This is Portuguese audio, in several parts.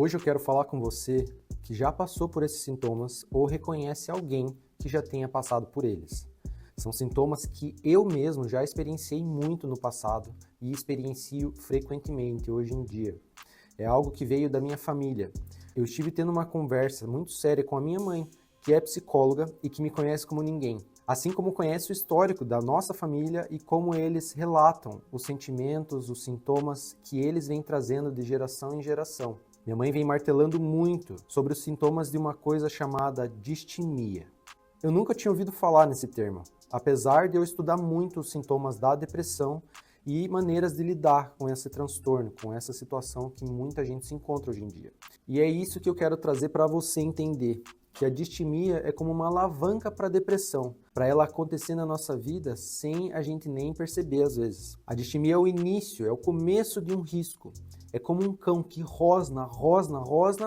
Hoje eu quero falar com você que já passou por esses sintomas ou reconhece alguém que já tenha passado por eles. São sintomas que eu mesmo já experienciei muito no passado e experiencio frequentemente hoje em dia. É algo que veio da minha família. Eu estive tendo uma conversa muito séria com a minha mãe, que é psicóloga e que me conhece como ninguém. Assim como conhece o histórico da nossa família e como eles relatam os sentimentos, os sintomas que eles vêm trazendo de geração em geração. Minha mãe vem martelando muito sobre os sintomas de uma coisa chamada distimia. Eu nunca tinha ouvido falar nesse termo, apesar de eu estudar muito os sintomas da depressão e maneiras de lidar com esse transtorno, com essa situação que muita gente se encontra hoje em dia. E é isso que eu quero trazer para você entender, que a distimia é como uma alavanca para a depressão, para ela acontecer na nossa vida sem a gente nem perceber às vezes. A distimia é o início, é o começo de um risco. É como um cão que rosna,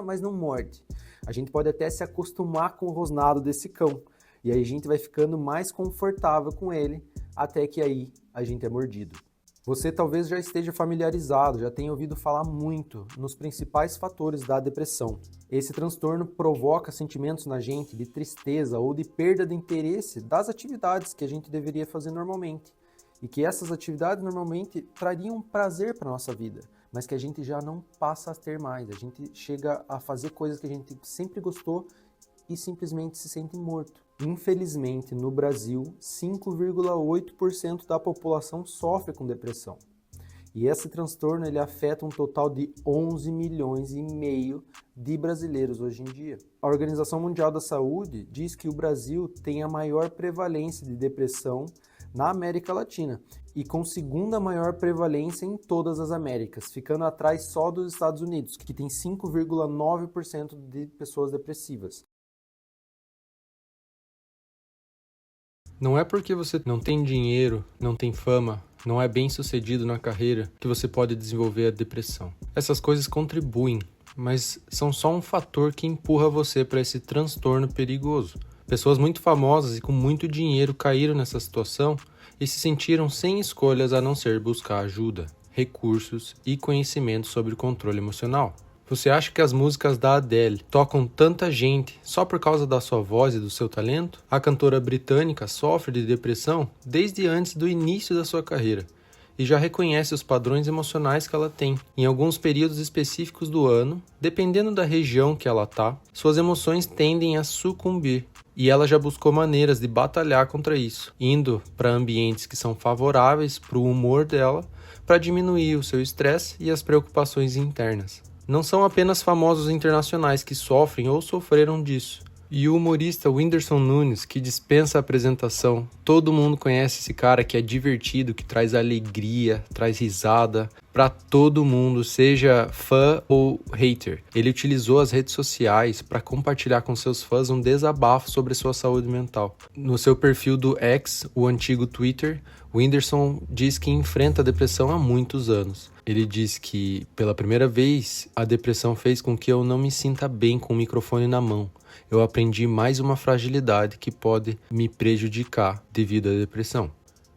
mas não morde. A gente pode até se acostumar com o rosnado desse cão, e aí a gente vai ficando mais confortável com ele, até que aí a gente é mordido. Você talvez já esteja familiarizado, já tenha ouvido falar muito nos principais fatores da depressão. Esse transtorno provoca sentimentos na gente de tristeza ou de perda de interesse das atividades que a gente deveria fazer normalmente. E que essas atividades normalmente trariam prazer para a nossa vida, mas que a gente já não passa a ter mais. A gente chega a fazer coisas que a gente sempre gostou e simplesmente se sente morto. Infelizmente, no Brasil, 5,8% da população sofre com depressão. E esse transtorno ele afeta um total de 11 milhões e meio de brasileiros hoje em dia. A Organização Mundial da Saúde diz que o Brasil tem a maior prevalência de depressão na América Latina e com segunda maior prevalência em todas as Américas, ficando atrás só dos Estados Unidos, que tem 5,9% de pessoas depressivas. Não é porque você não tem dinheiro, não tem fama, não é bem-sucedido na carreira que você pode desenvolver a depressão. Essas coisas contribuem, mas são só um fator que empurra você para esse transtorno perigoso. Pessoas muito famosas e com muito dinheiro caíram nessa situação e se sentiram sem escolhas a não ser buscar ajuda, recursos e conhecimento sobre o controle emocional. Você acha que as músicas da Adele tocam tanta gente só por causa da sua voz e do seu talento? A cantora britânica sofre de depressão desde antes do início da sua carreira e já reconhece os padrões emocionais que ela tem. Em alguns períodos específicos do ano, dependendo da região que ela está, suas emoções tendem a sucumbir. E ela já buscou maneiras de batalhar contra isso, indo para ambientes que são favoráveis para o humor dela, para diminuir o seu estresse e as preocupações internas. Não são apenas famosos internacionais que sofrem ou sofreram disso. E o humorista Whindersson Nunes, que dispensa a apresentação, todo mundo conhece esse cara que é divertido, que traz alegria, traz risada para todo mundo, seja fã ou hater. Ele utilizou as redes sociais para compartilhar com seus fãs um desabafo sobre sua saúde mental. No seu perfil do X, o antigo Twitter, o Whindersson diz que enfrenta a depressão há muitos anos. Ele diz que, pela primeira vez, a depressão fez com que eu não me sinta bem com o microfone na mão. Eu aprendi mais uma fragilidade que pode me prejudicar devido à depressão.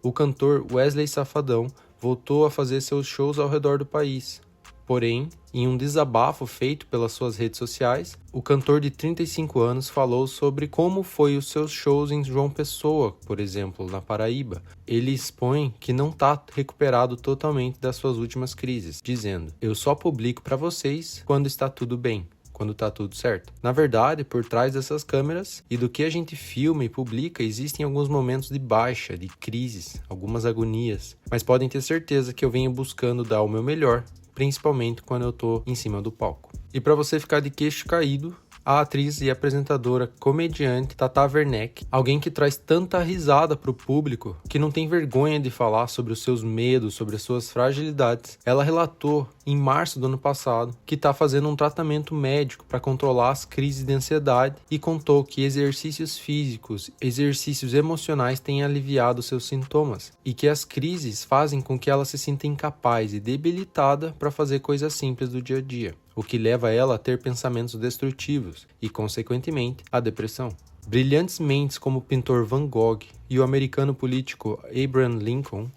O cantor Wesley Safadão voltou a fazer seus shows ao redor do país. Porém, em um desabafo feito pelas suas redes sociais, o cantor de 35 anos falou sobre como foi os seus shows em João Pessoa, por exemplo, na Paraíba. Ele expõe que não está recuperado totalmente das suas últimas crises, dizendo: "Eu só publico para vocês quando está tudo bem. Quando tá tudo certo." Na verdade, por trás dessas câmeras e do que a gente filma e publica, existem alguns momentos de baixa, de crises, algumas agonias, mas podem ter certeza que eu venho buscando dar o meu melhor, principalmente quando eu tô em cima do palco. E para você ficar de queixo caído, a atriz e apresentadora comediante Tata Werneck, alguém que traz tanta risada para o público, que não tem vergonha de falar sobre os seus medos, sobre as suas fragilidades. Ela relatou em março do ano passado que está fazendo um tratamento médico para controlar as crises de ansiedade e contou que exercícios físicos, exercícios emocionais têm aliviado seus sintomas e que as crises fazem com que ela se sinta incapaz e debilitada para fazer coisas simples do dia a dia, o que leva ela a ter pensamentos destrutivos e, consequentemente, a depressão. Brilhantes mentes como o pintor Van Gogh e o americano político Abraham Lincoln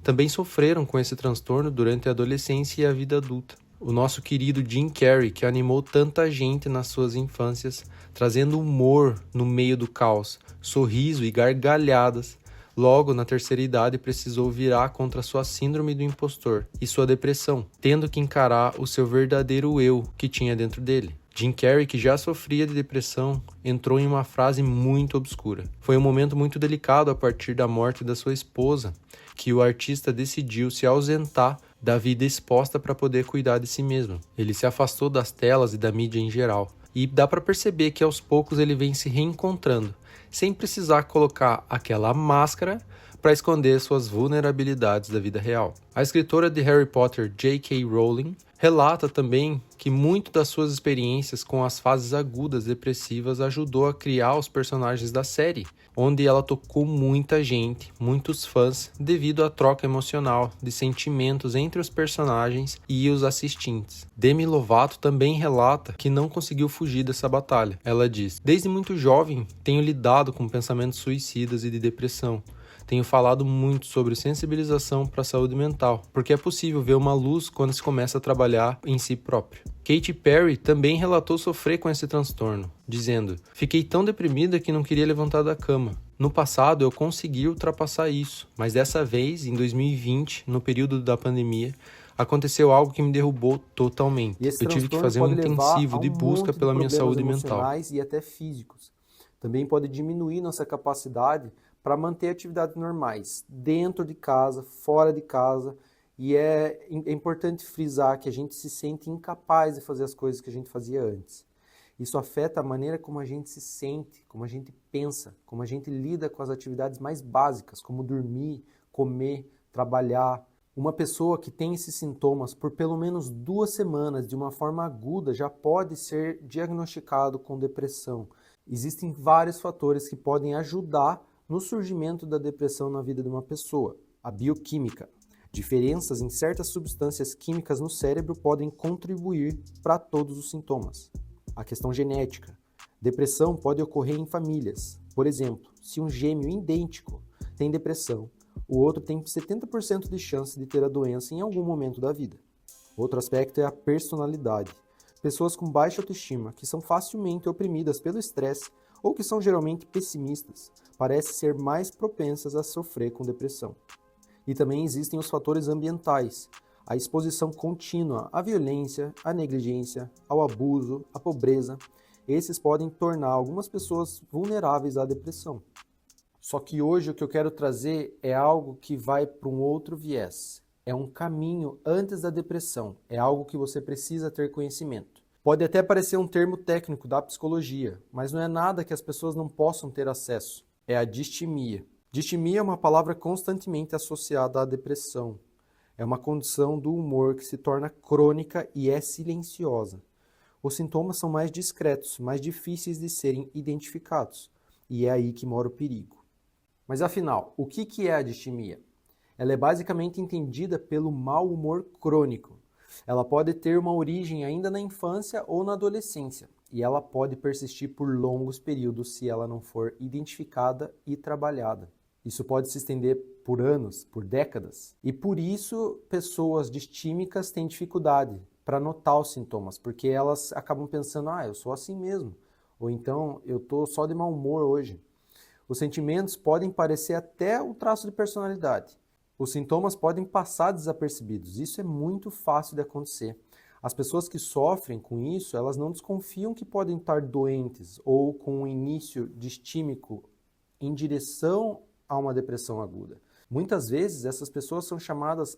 também sofreram com esse transtorno durante a adolescência e a vida adulta. o nosso querido Jim Carrey, que animou tanta gente nas suas infâncias, trazendo humor no meio do caos, sorriso e gargalhadas. Logo, na terceira idade, precisou virar contra sua síndrome do impostor e sua depressão, tendo que encarar o seu verdadeiro eu que tinha dentro dele. Jim Carrey, que já sofria de depressão, entrou em uma frase muito obscura. Foi um momento muito delicado a partir da morte da sua esposa, que o artista decidiu se ausentar da vida exposta para poder cuidar de si mesmo. Ele se afastou das telas e da mídia em geral. E dá para perceber que aos poucos ele vem se reencontrando, sem precisar colocar aquela máscara para esconder suas vulnerabilidades da vida real. A escritora de Harry Potter, J.K. Rowling, relata também que muito das suas experiências com as fases agudas depressivas ajudou a criar os personagens da série, onde ela tocou muita gente, muitos fãs, devido à troca emocional de sentimentos entre os personagens e os assistentes. Demi Lovato também relata que não conseguiu fugir dessa batalha. Ela diz: "Desde muito jovem, tenho lidado com pensamentos suicidas e de depressão. Tenho falado muito sobre sensibilização para a saúde mental, porque é possível ver uma luz quando se começa a trabalhar em si próprio." Katy Perry também relatou sofrer com esse transtorno, dizendo: "Fiquei tão deprimida que não queria levantar da cama. No passado eu consegui ultrapassar isso, mas dessa vez, em 2020, no período da pandemia, aconteceu algo que me derrubou totalmente. E esse Eu tive que transtorno fazer um pode levar intensivo a de um busca monte de pela minha problemas saúde mental." emocionais e até físicos. Também pode diminuir nossa capacidade para manter atividades normais, dentro de casa, fora de casa, e é importante frisar que a gente se sente incapaz de fazer as coisas que a gente fazia antes. Isso afeta a maneira como a gente se sente, como a gente pensa, como a gente lida com as atividades mais básicas, como dormir, comer, trabalhar. Uma pessoa que tem esses sintomas por pelo menos 2 semanas de uma forma aguda já pode ser diagnosticado com depressão. Existem vários fatores que podem ajudar no surgimento da depressão na vida de uma pessoa. A bioquímica. Diferenças em certas substâncias químicas no cérebro podem contribuir para todos os sintomas. A questão genética. Depressão pode ocorrer em famílias. Por exemplo, se um gêmeo idêntico tem depressão, o outro tem 70% de chance de ter a doença em algum momento da vida. Outro aspecto é a personalidade. Pessoas com baixa autoestima, que são facilmente oprimidas pelo estresse ou que são geralmente pessimistas, parecem ser mais propensas a sofrer com depressão. E também existem os fatores ambientais, a exposição contínua à violência, à negligência, ao abuso, à pobreza. Esses podem tornar algumas pessoas vulneráveis à depressão. Só que hoje o que eu quero trazer é algo que vai para um outro viés. É um caminho antes da depressão, é algo que você precisa ter conhecimento. Pode até parecer um termo técnico da psicologia, mas não é nada que as pessoas não possam ter acesso. É a distimia. Distimia é uma palavra constantemente associada à depressão. É uma condição do humor que se torna crônica e é silenciosa. Os sintomas são mais discretos, mais difíceis de serem identificados, e é aí que mora o perigo. Mas afinal, o que é a distimia? Ela é basicamente entendida pelo mau humor crônico. Ela pode ter uma origem ainda na infância ou na adolescência, e ela pode persistir por longos períodos se ela não for identificada e trabalhada. Isso pode se estender por anos, por décadas, e por isso pessoas distímicas têm dificuldade para notar os sintomas, porque elas acabam pensando: eu sou assim mesmo, ou então eu estou só de mau humor hoje. Os sentimentos podem parecer até um traço de personalidade. Os sintomas podem passar desapercebidos. Isso é muito fácil de acontecer. As pessoas que sofrem com isso, elas não desconfiam que podem estar doentes ou com um início distímico em direção a uma depressão aguda. Muitas vezes essas pessoas são chamadas: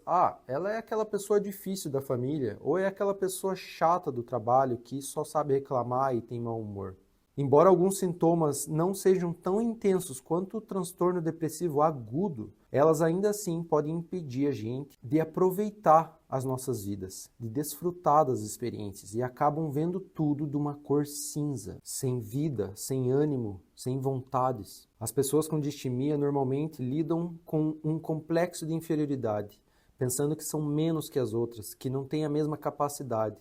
ela é aquela pessoa difícil da família, ou é aquela pessoa chata do trabalho que só sabe reclamar e tem mau humor. Embora alguns sintomas não sejam tão intensos quanto o transtorno depressivo agudo, elas ainda assim podem impedir a gente de aproveitar as nossas vidas, de desfrutar das experiências, e acabam vendo tudo de uma cor cinza, sem vida, sem ânimo, sem vontades. As pessoas com distimia normalmente lidam com um complexo de inferioridade, pensando que são menos que as outras, que não têm a mesma capacidade.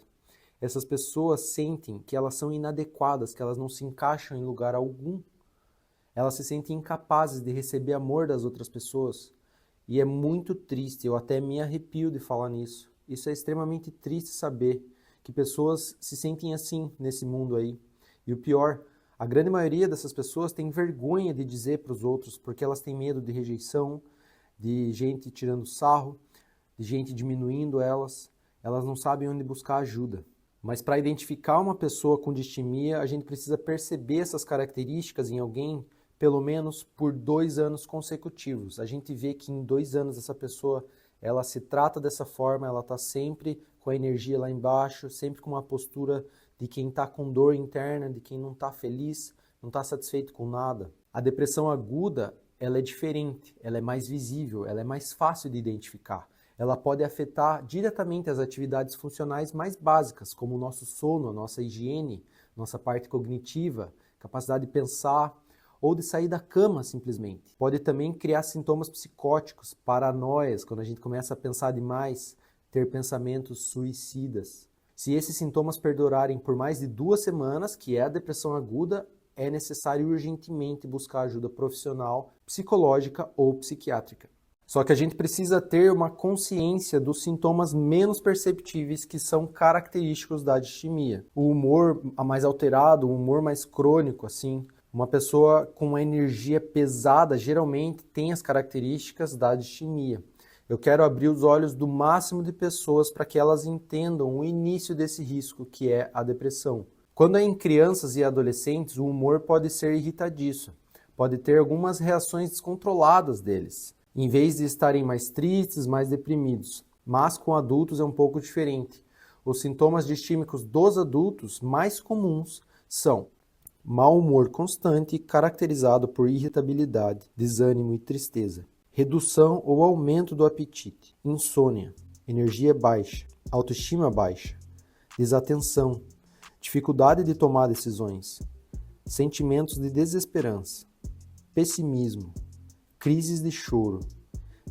Essas pessoas sentem que elas são inadequadas, que elas não se encaixam em lugar algum. Elas se sentem incapazes de receber amor das outras pessoas. E é muito triste, eu até me arrepio de falar nisso. Isso é extremamente triste saber que pessoas se sentem assim nesse mundo aí. E o pior, a grande maioria dessas pessoas tem vergonha de dizer para os outros porque elas têm medo de rejeição, de gente tirando sarro, de gente diminuindo elas. Elas não sabem onde buscar ajuda. Mas para identificar uma pessoa com distimia, a gente precisa perceber essas características em alguém pelo menos por 2 anos consecutivos. A gente vê que em 2 anos essa pessoa ela se trata dessa forma, ela está sempre com a energia lá embaixo, sempre com uma postura de quem está com dor interna, de quem não está feliz, não está satisfeito com nada. A depressão aguda, ela é diferente, ela é mais visível, ela é mais fácil de identificar. Ela pode afetar diretamente as atividades funcionais mais básicas, como o nosso sono, a nossa higiene, nossa parte cognitiva, capacidade de pensar ou de sair da cama simplesmente. Pode também criar sintomas psicóticos, paranoias, quando a gente começa a pensar demais, ter pensamentos suicidas. Se esses sintomas perdurarem por mais de 2 semanas, que é a depressão aguda, é necessário urgentemente buscar ajuda profissional, psicológica ou psiquiátrica. Só que a gente precisa ter uma consciência dos sintomas menos perceptíveis que são característicos da distimia. O humor mais alterado, o humor mais crônico, assim. Uma pessoa com uma energia pesada geralmente tem as características da distimia. Eu quero abrir os olhos do máximo de pessoas para que elas entendam o início desse risco, que é a depressão. Quando é em crianças e adolescentes, o humor pode ser irritadiço. Pode ter algumas reações descontroladas deles, em vez de estarem mais tristes, mais deprimidos. Mas com adultos é um pouco diferente. Os sintomas distímicos dos adultos mais comuns são mau humor constante, caracterizado por irritabilidade, desânimo e tristeza, redução ou aumento do apetite, insônia, energia baixa, autoestima baixa, desatenção, dificuldade de tomar decisões, sentimentos de desesperança, pessimismo, crises de choro,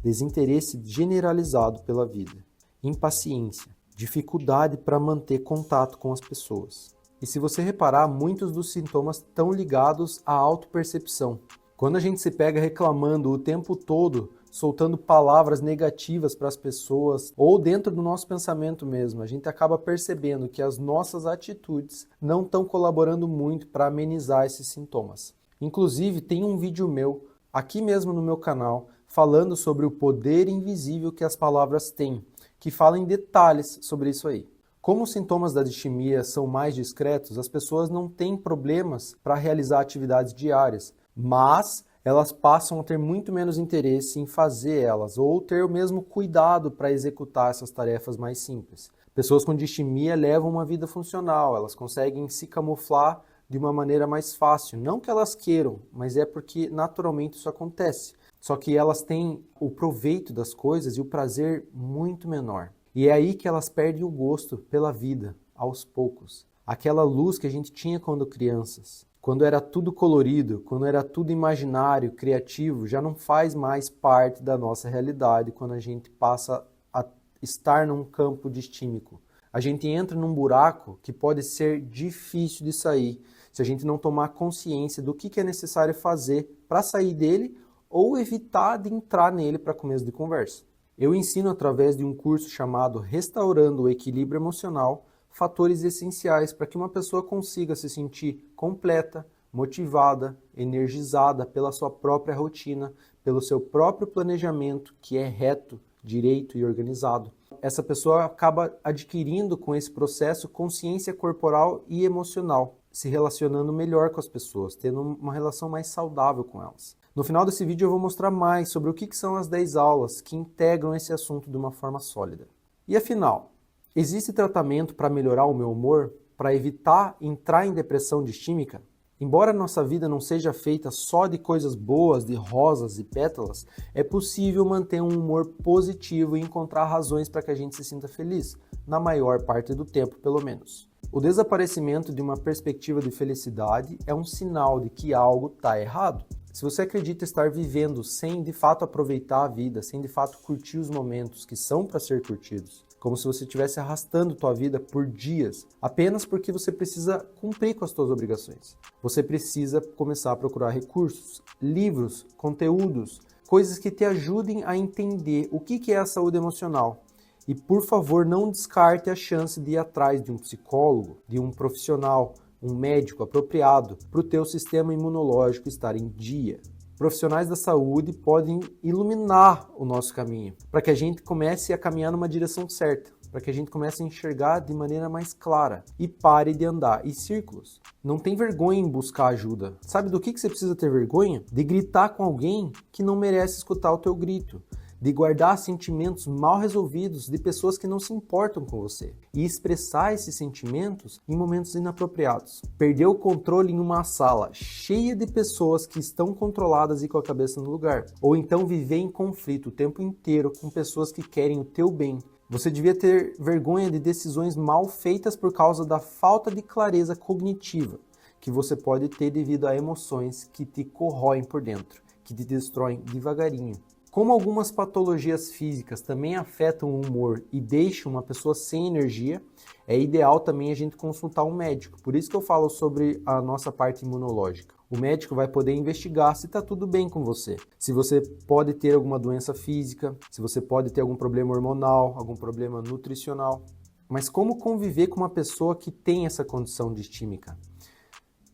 desinteresse generalizado pela vida, impaciência, dificuldade para manter contato com as pessoas. E se você reparar, muitos dos sintomas estão ligados à autopercepção. Quando a gente se pega reclamando o tempo todo, soltando palavras negativas para as pessoas, ou dentro do nosso pensamento mesmo, a gente acaba percebendo que as nossas atitudes não estão colaborando muito para amenizar esses sintomas. Inclusive, tem um vídeo meu, aqui mesmo no meu canal, falando sobre o poder invisível que as palavras têm, que fala em detalhes sobre isso aí. Como os sintomas da distimia são mais discretos, as pessoas não têm problemas para realizar atividades diárias, mas elas passam a ter muito menos interesse em fazer elas, ou ter o mesmo cuidado para executar essas tarefas mais simples. Pessoas com distimia levam uma vida funcional, elas conseguem se camuflar de uma maneira mais fácil. Não que elas queiram, mas é porque naturalmente isso acontece. Só que elas têm o proveito das coisas e o prazer muito menor. E é aí que elas perdem o gosto pela vida, aos poucos. Aquela luz que a gente tinha quando crianças, quando era tudo colorido, quando era tudo imaginário, criativo, já não faz mais parte da nossa realidade quando a gente passa a estar num campo distímico. A gente entra num buraco que pode ser difícil de sair, se a gente não tomar consciência do que é necessário fazer para sair dele ou evitar de entrar nele para começo de conversa. Eu ensino através de um curso chamado Restaurando o Equilíbrio Emocional, fatores essenciais para que uma pessoa consiga se sentir completa, motivada, energizada pela sua própria rotina, pelo seu próprio planejamento, que é reto, direito e organizado. Essa pessoa acaba adquirindo com esse processo consciência corporal e emocional, se relacionando melhor com as pessoas, tendo uma relação mais saudável com elas. No final desse vídeo eu vou mostrar mais sobre o que são as 10 aulas que integram esse assunto de uma forma sólida. E afinal, existe tratamento para melhorar o meu humor, para evitar entrar em depressão distímica? Embora nossa vida não seja feita só de coisas boas, de rosas e pétalas, é possível manter um humor positivo e encontrar razões para que a gente se sinta feliz, na maior parte do tempo pelo menos. O desaparecimento de uma perspectiva de felicidade é um sinal de que algo está errado. Se você acredita estar vivendo sem de fato aproveitar a vida, sem de fato curtir os momentos que são para ser curtidos, como se você estivesse arrastando tua vida por dias, apenas porque você precisa cumprir com as suas obrigações. Você precisa começar a procurar recursos, livros, conteúdos, coisas que te ajudem a entender o que é a saúde emocional E por favor, não descarte a chance de ir atrás de um psicólogo, de um profissional, um médico apropriado para o teu sistema imunológico estar em dia. Profissionais da saúde podem iluminar o nosso caminho, para que a gente comece a caminhar numa direção certa, para que a gente comece a enxergar de maneira mais clara e pare de andar em círculos. Não tem vergonha em buscar ajuda. Sabe do que você precisa ter vergonha? De gritar com alguém que não merece escutar o teu grito. De guardar sentimentos mal resolvidos de pessoas que não se importam com você e expressar esses sentimentos em momentos inapropriados. Perder o controle em uma sala cheia de pessoas que estão controladas e com a cabeça no lugar. Ou então viver em conflito o tempo inteiro com pessoas que querem o teu bem. Você devia ter vergonha de decisões mal feitas por causa da falta de clareza cognitiva que você pode ter devido a emoções que te corroem por dentro, que te destroem devagarinho. Como algumas patologias físicas também afetam o humor e deixam uma pessoa sem energia, é ideal também a gente consultar um médico. Por isso que eu falo sobre a nossa parte imunológica. O médico vai poder investigar se está tudo bem com você. Se você pode ter alguma doença física, se você pode ter algum problema hormonal, algum problema nutricional. Mas como conviver com uma pessoa que tem essa condição distímica?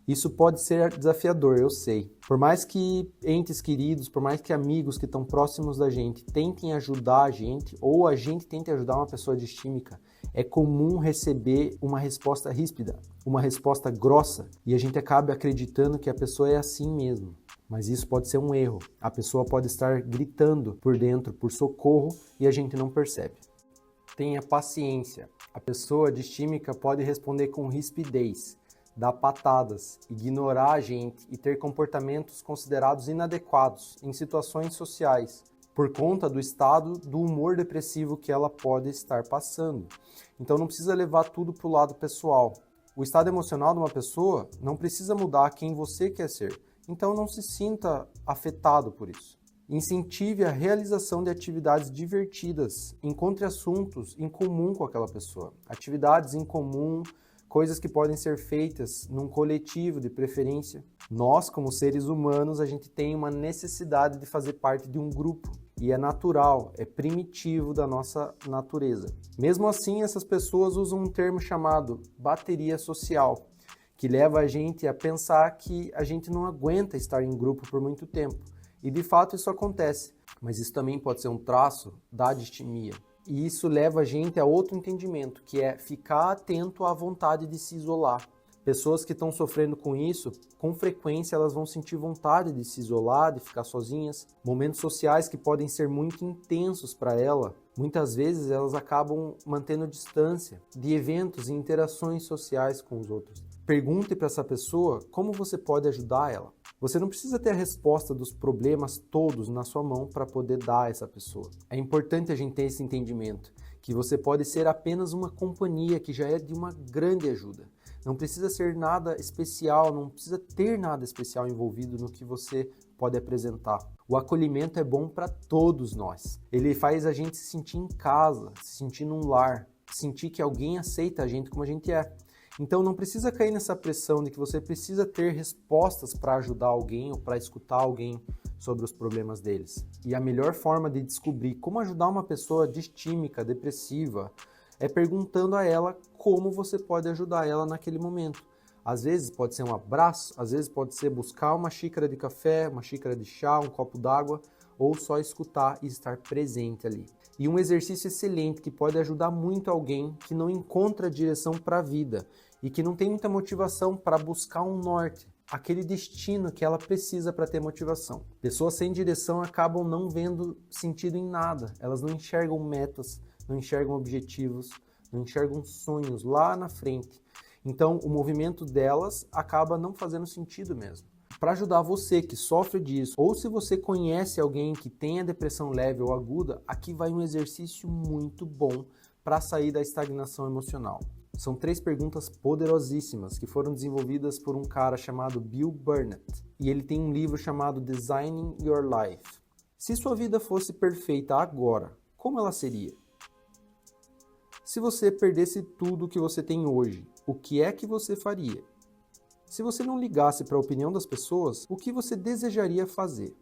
Isso pode ser desafiador, eu sei. Por mais que entes queridos, por mais que amigos que estão próximos da gente tentem ajudar a gente, ou a gente tente ajudar uma pessoa distímica, é comum receber uma resposta ríspida, uma resposta grossa, e a gente acaba acreditando que a pessoa é assim mesmo. Mas isso pode ser um erro. A pessoa pode estar gritando por dentro por socorro e a gente não percebe. Tenha paciência. A pessoa distímica pode responder com rispidez, dar patadas, ignorar a gente e ter comportamentos considerados inadequados em situações sociais, por conta do estado do humor depressivo que ela pode estar passando. Então não precisa levar tudo para o lado pessoal. O estado emocional de uma pessoa não precisa mudar quem você quer ser, então não se sinta afetado por isso. Incentive a realização de atividades divertidas, encontre assuntos em comum com aquela pessoa, atividades em comum, coisas que podem ser feitas num coletivo de preferência. Nós, como seres humanos, a gente tem uma necessidade de fazer parte de um grupo. E é natural, é primitivo da nossa natureza. Mesmo assim, essas pessoas usam um termo chamado bateria social, que leva a gente a pensar que a gente não aguenta estar em grupo por muito tempo. E de fato isso acontece, mas isso também pode ser um traço da distimia. E isso leva a gente a outro entendimento, que é ficar atento à vontade de se isolar. Pessoas que estão sofrendo com isso, com frequência elas vão sentir vontade de se isolar, de ficar sozinhas. Momentos sociais que podem ser muito intensos para ela, muitas vezes elas acabam mantendo distância de eventos e interações sociais com os outros. Pergunte para essa pessoa como você pode ajudar ela. Você não precisa ter a resposta dos problemas todos na sua mão para poder dar a essa pessoa. É importante a gente ter esse entendimento, que você pode ser apenas uma companhia que já é de uma grande ajuda. Não precisa ser nada especial, não precisa ter nada especial envolvido no que você pode apresentar. O acolhimento é bom para todos nós. Ele faz a gente se sentir em casa, se sentir num lar, sentir que alguém aceita a gente como a gente é. Então não precisa cair nessa pressão de que você precisa ter respostas para ajudar alguém ou para escutar alguém sobre os problemas deles. E a melhor forma de descobrir como ajudar uma pessoa distímica, depressiva, é perguntando a ela como você pode ajudar ela naquele momento. Às vezes pode ser um abraço, às vezes pode ser buscar uma xícara de café, uma xícara de chá, um copo d'água, ou só escutar e estar presente ali. E um exercício excelente que pode ajudar muito alguém que não encontra direção para a vida e que não tem muita motivação para buscar um norte, aquele destino que ela precisa para ter motivação. Pessoas sem direção acabam não vendo sentido em nada, elas não enxergam metas, não enxergam objetivos, não enxergam sonhos lá na frente. Então o movimento delas acaba não fazendo sentido mesmo. Para ajudar você que sofre disso, ou se você conhece alguém que tenha depressão leve ou aguda, aqui vai um exercício muito bom para sair da estagnação emocional. São 3 perguntas poderosíssimas que foram desenvolvidas por um cara chamado Bill Burnett. E ele tem um livro chamado Designing Your Life. Se sua vida fosse perfeita agora, como ela seria? Se você perdesse tudo o que você tem hoje, o que é que você faria? Se você não ligasse para a opinião das pessoas, o que você desejaria fazer?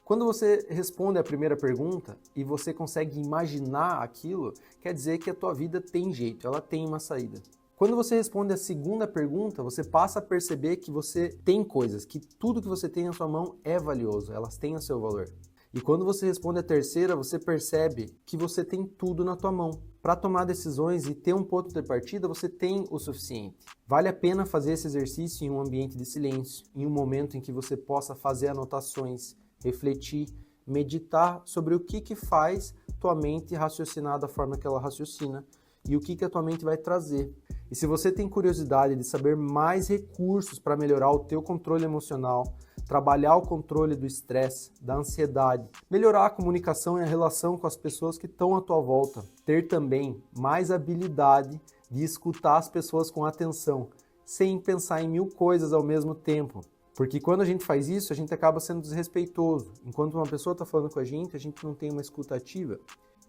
Quando você responde a primeira pergunta e você consegue imaginar aquilo, quer dizer que a tua vida tem jeito, ela tem uma saída. Quando você responde a segunda pergunta, você passa a perceber que você tem coisas, que tudo que você tem na sua mão é valioso, elas têm o seu valor. E quando você responde a terceira, você percebe que você tem tudo na tua mão. Para tomar decisões e ter um ponto de partida, você tem o suficiente. Vale a pena fazer esse exercício em um ambiente de silêncio, em um momento em que você possa fazer anotações, refletir, meditar sobre o que faz tua mente raciocinar da forma que ela raciocina e o que a tua mente vai trazer. E se você tem curiosidade de saber mais recursos para melhorar o teu controle emocional, trabalhar o controle do estresse, da ansiedade, melhorar a comunicação e a relação com as pessoas que estão à tua volta, ter também mais habilidade de escutar as pessoas com atenção, sem pensar em 1000 coisas ao mesmo tempo. Porque quando a gente faz isso, a gente acaba sendo desrespeitoso. Enquanto uma pessoa está falando com a gente não tem uma escuta ativa.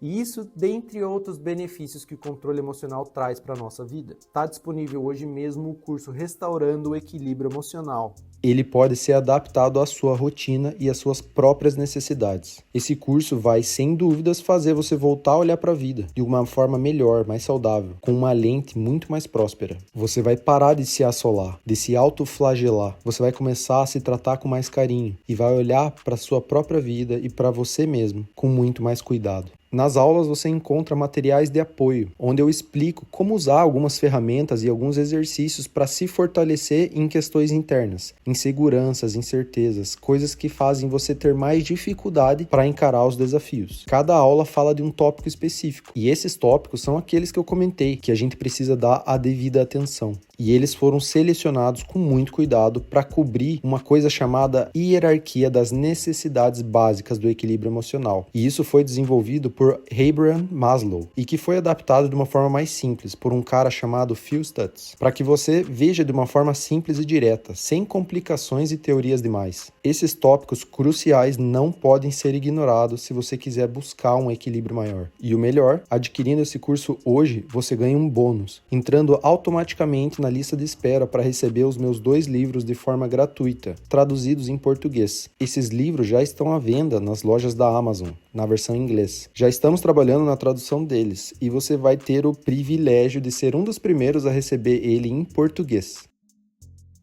E isso, dentre outros benefícios que o controle emocional traz para a nossa vida. Está disponível hoje mesmo o curso Restaurando o Equilíbrio Emocional. Ele pode ser adaptado à sua rotina e às suas próprias necessidades. Esse curso vai, sem dúvidas, fazer você voltar a olhar para a vida de uma forma melhor, mais saudável, com uma lente muito mais próspera. Você vai parar de se assolar, de se autoflagelar. Você vai começar a se tratar com mais carinho e vai olhar para a sua própria vida e para você mesmo com muito mais cuidado. Nas aulas você encontra materiais de apoio, onde eu explico como usar algumas ferramentas e alguns exercícios para se fortalecer em questões internas, inseguranças, incertezas, coisas que fazem você ter mais dificuldade para encarar os desafios. Cada aula fala de um tópico específico, e esses tópicos são aqueles que eu comentei, que a gente precisa dar a devida atenção. E eles foram selecionados com muito cuidado para cobrir uma coisa chamada hierarquia das necessidades básicas do equilíbrio emocional. E isso foi desenvolvido por Abraham Maslow e que foi adaptado de uma forma mais simples por um cara chamado Phil Stutz, para que você veja de uma forma simples e direta, sem complicações e teorias demais. Esses tópicos cruciais não podem ser ignorados se você quiser buscar um equilíbrio maior. E o melhor, adquirindo esse curso hoje, você ganha um bônus, entrando automaticamente na lista de espera para receber os meus 2 livros de forma gratuita, traduzidos em português. Esses livros já estão à venda nas lojas da Amazon, na versão em inglês. Já estamos trabalhando na tradução deles e você vai ter o privilégio de ser um dos primeiros a receber ele em português.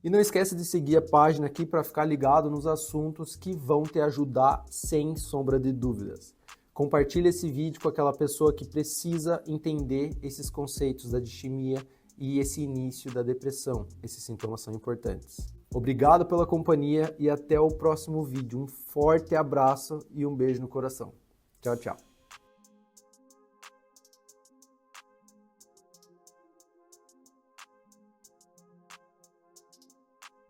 E não esquece de seguir a página aqui para ficar ligado nos assuntos que vão te ajudar sem sombra de dúvidas. Compartilhe esse vídeo com aquela pessoa que precisa entender esses conceitos da distimia e esse início da depressão. Esses sintomas são importantes. Obrigado pela companhia e até o próximo vídeo. Um forte abraço e um beijo no coração. Tchau, tchau.